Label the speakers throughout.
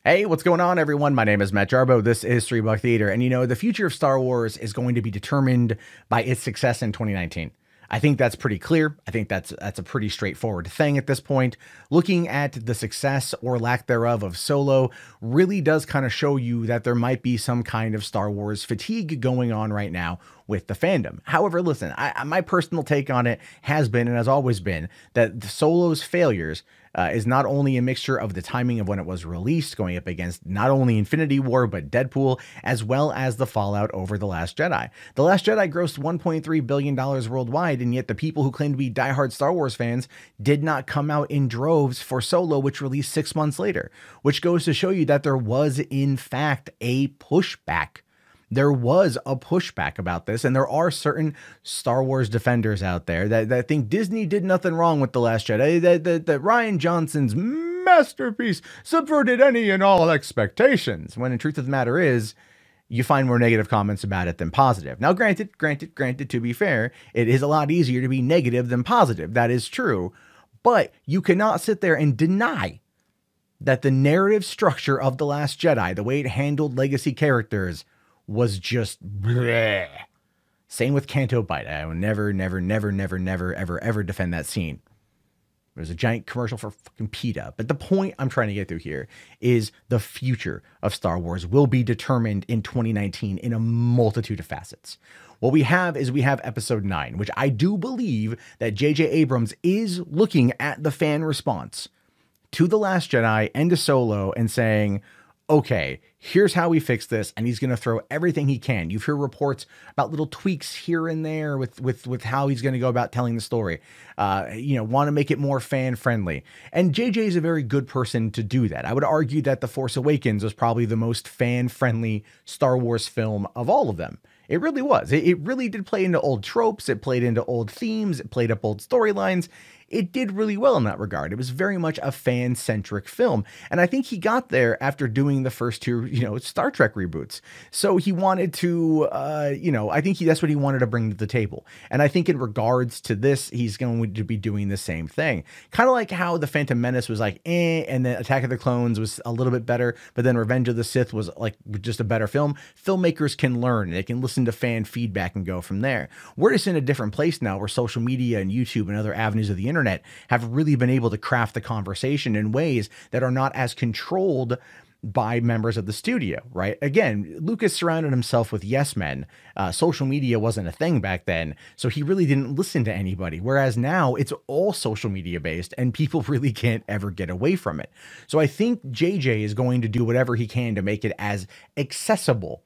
Speaker 1: Hey, what's going on, everyone? My name is Matt Jarbo. This is Three Buck Theater. And the future of Star Wars is going to be determined by its success in 2019. I think that's pretty clear. I think that's a pretty straightforward thing at this point. Looking at the success or lack thereof of Solo really does kind of show you that there might be some kind of Star Wars fatigue going on right now with the fandom. However, listen, my personal take on it has been and has always been that the Solo's failures is not only a mixture of the timing of when it was released, going up against not only Infinity War, but Deadpool, as well as the fallout over The Last Jedi. The Last Jedi grossed $1.3 billion worldwide, and yet the people who claim to be diehard Star Wars fans did not come out in droves for Solo, which released 6 months later, which goes to show you that there was, in fact, a pushback. There was a pushback about this, and there are certain Star Wars defenders out there that think Disney did nothing wrong with The Last Jedi, that Rian Johnson's masterpiece subverted any and all expectations, when the truth of the matter is, you find more negative comments about it than positive. Now, granted, to be fair, it is a lot easier to be negative than positive. That is true, but you cannot sit there and deny that the narrative structure of The Last Jedi, the way it handled legacy characters, was just bleh. Same with Canto Bight. I will never, ever defend that scene. There's a giant commercial for fucking PETA. But the point I'm trying to get through here is the future of Star Wars will be determined in 2019 in a multitude of facets. What we have is episode 9, which I do believe that J.J. Abrams is looking at the fan response to The Last Jedi and to Solo and saying, okay, here's how we fix this, and he's going to throw everything he can. You've heard reports about little tweaks here and there with how he's going to go about telling the story. Want to make it more fan-friendly. And JJ is a very good person to do that. I would argue that The Force Awakens was probably the most fan-friendly Star Wars film of all of them. It really was. It really did play into old tropes. It played into old themes. It played up old storylines. It did really well in that regard. It was very much a fan-centric film. And I think he got there after doing the first two, Star Trek reboots. So he wanted to, I think that's what he wanted to bring to the table. And I think in regards to this, he's going to be doing the same thing. Kind of like how The Phantom Menace was like, and then Attack of the Clones was a little bit better, but then Revenge of the Sith was like just a better film. Filmmakers can learn. They can listen to fan feedback and go from there. We're just in a different place now where social media and YouTube and other avenues of the internet have really been able to craft the conversation in ways that are not as controlled by members of the studio, right? Again, Lucas surrounded himself with yes men. Social media wasn't a thing back then, so he really didn't listen to anybody. Whereas now it's all social media based and people really can't ever get away from it. So I think JJ is going to do whatever he can to make it as accessible.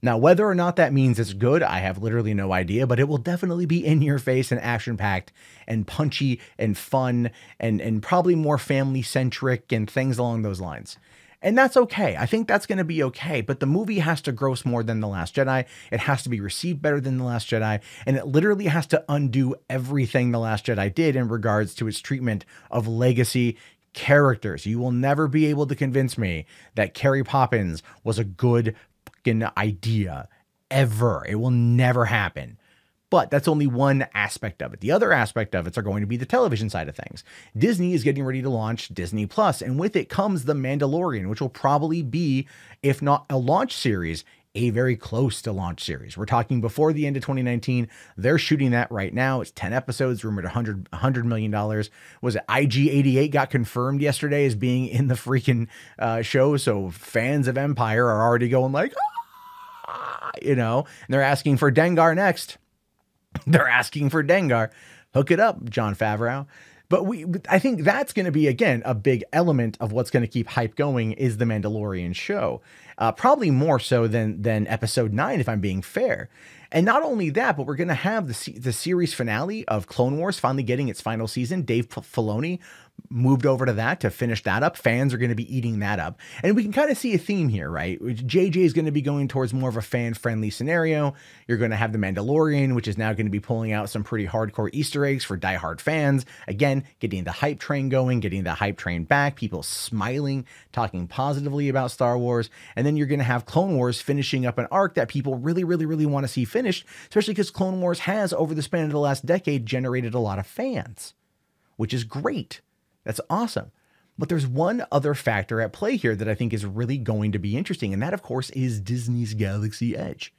Speaker 1: Now, whether or not that means it's good, I have literally no idea, but it will definitely be in your face and action-packed and punchy and fun and probably more family-centric and things along those lines. And that's okay. I think that's going to be okay, but the movie has to gross more than The Last Jedi. It has to be received better than The Last Jedi, and it literally has to undo everything The Last Jedi did in regards to its treatment of legacy characters. You will never be able to convince me that Carrie Poppins was a good idea ever. It will never happen. But that's only one aspect of it. The other aspect of it are going to be the television side of things. Disney is getting ready to launch Disney Plus, and with it comes The Mandalorian, which will probably be, if not a launch series, a very close to launch series. We're talking before the end of 2019. They're shooting that right now. It's 10 episodes, rumored $100 million. Was it IG-88 got confirmed yesterday as being in the freaking show? So fans of Empire are already going like, and they're asking for Dengar next. They're asking for Dengar. Hook it up, Jon Favreau. But I think that's going to be, again, a big element of what's going to keep hype going is the Mandalorian show. Probably more so than episode 9, if I'm being fair. And not only that, but we're going to have the series finale of Clone Wars finally getting its final season. Dave Filoni moved over to that to finish that up. Fans are going to be eating that up. And we can kind of see a theme here, right? JJ is going to be going towards more of a fan-friendly scenario. You're going to have The Mandalorian, which is now going to be pulling out some pretty hardcore Easter eggs for diehard fans. Again, getting the hype train going, getting the hype train back, people smiling, talking positively about Star Wars. And then you're going to have Clone Wars finishing up an arc that people really want to see finished, especially because Clone Wars has, over the span of the last decade, generated a lot of fans, which is great. That's awesome. But there's one other factor at play here that I think is really going to be interesting, and that, of course, is Disney's Galaxy Edge.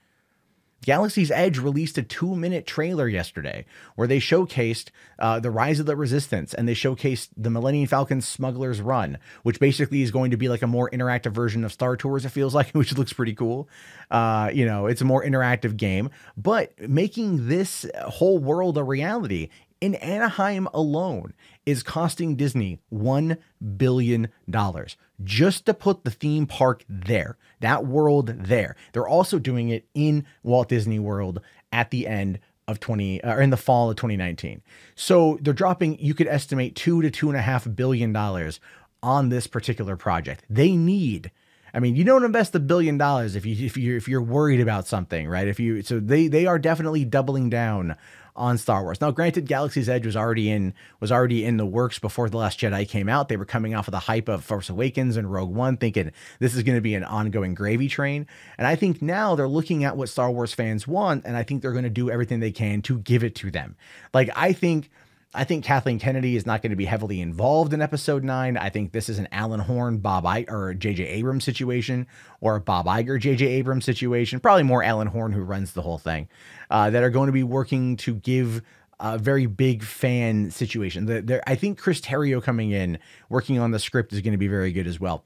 Speaker 1: Galaxy's Edge released a 2-minute trailer yesterday where they showcased the Rise of the Resistance, and they showcased the Millennium Falcon Smuggler's Run, which basically is going to be like a more interactive version of Star Tours, it feels like, which looks pretty cool. It's a more interactive game, but making this whole world a reality in Anaheim alone is costing Disney $1 billion just to put the theme park there, that world there. They're also doing it in Walt Disney World at the end of in the fall of 2019. So they're dropping, you could estimate $2 to $2.5 billion on this particular project. They need, I mean, you don't invest $1 billion if you're worried about something, right? So they are definitely doubling down on Star Wars. Now, granted, Galaxy's Edge was already in the works before The Last Jedi came out. They were coming off of the hype of Force Awakens and Rogue One, thinking this is going to be an ongoing gravy train. And I think now they're looking at what Star Wars fans want, and I think they're going to do everything they can to give it to them. Like, I think Kathleen Kennedy is not going to be heavily involved in Episode 9. I think this is an Alan Horn, Bob Iger, or J.J. Abrams situation, or a Bob Iger, J.J. Abrams situation. Probably more Alan Horn, who runs the whole thing, that are going to be working to give a very big fan situation. I think Chris Terrio coming in, working on the script, is going to be very good as well.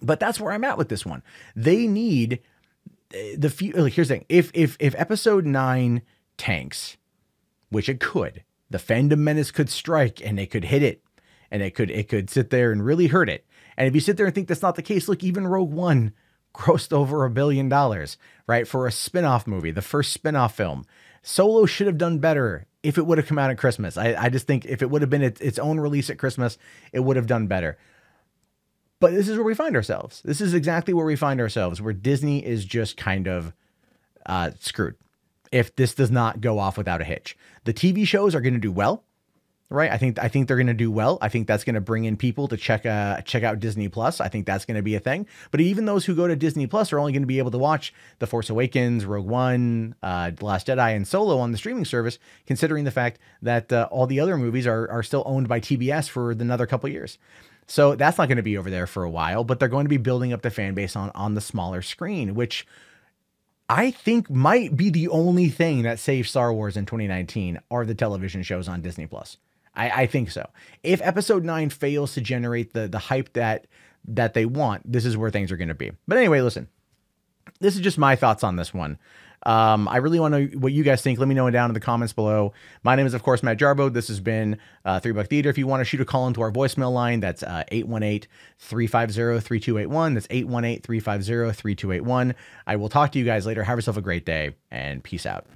Speaker 1: But that's where I'm at with this one. They need here's the thing. If Episode 9 tanks, which it could, the fandom menace could strike and it could hit it, and it could sit there and really hurt it. And if you sit there and think that's not the case, look, even Rogue One grossed over $1 billion, right? For a spin-off movie, the first spin-off film. Solo should have done better if it would have come out at Christmas. I just think if it would have been its own release at Christmas, it would have done better. But this is where we find ourselves. This is exactly where we find ourselves, where Disney is just kind of screwed if this does not go off without a hitch. The TV shows are going to do well, right? I think they're going to do well. I think that's going to bring in people to check out Disney Plus. I think that's going to be a thing. But even those who go to Disney Plus are only going to be able to watch The Force Awakens, Rogue One, The Last Jedi, and Solo on the streaming service, considering the fact that all the other movies are still owned by TBS for another couple years. So that's not going to be over there for a while, but they're going to be building up the fan base on the smaller screen, which I think might be the only thing that saves Star Wars in 2019 are the television shows on Disney Plus. I think so. If Episode 9 fails to generate the hype that they want, this is where things are going to be. But anyway, listen, this is just my thoughts on this one. I really want to know what you guys think. Let me know down in the comments below. My name is, of course, Matt Jarbo. This has been $3 Theater. If you want to shoot a call into our voicemail line, that's 818-350-3281. That's 818-350-3281. I will talk to you guys later. Have yourself a great day, and peace out.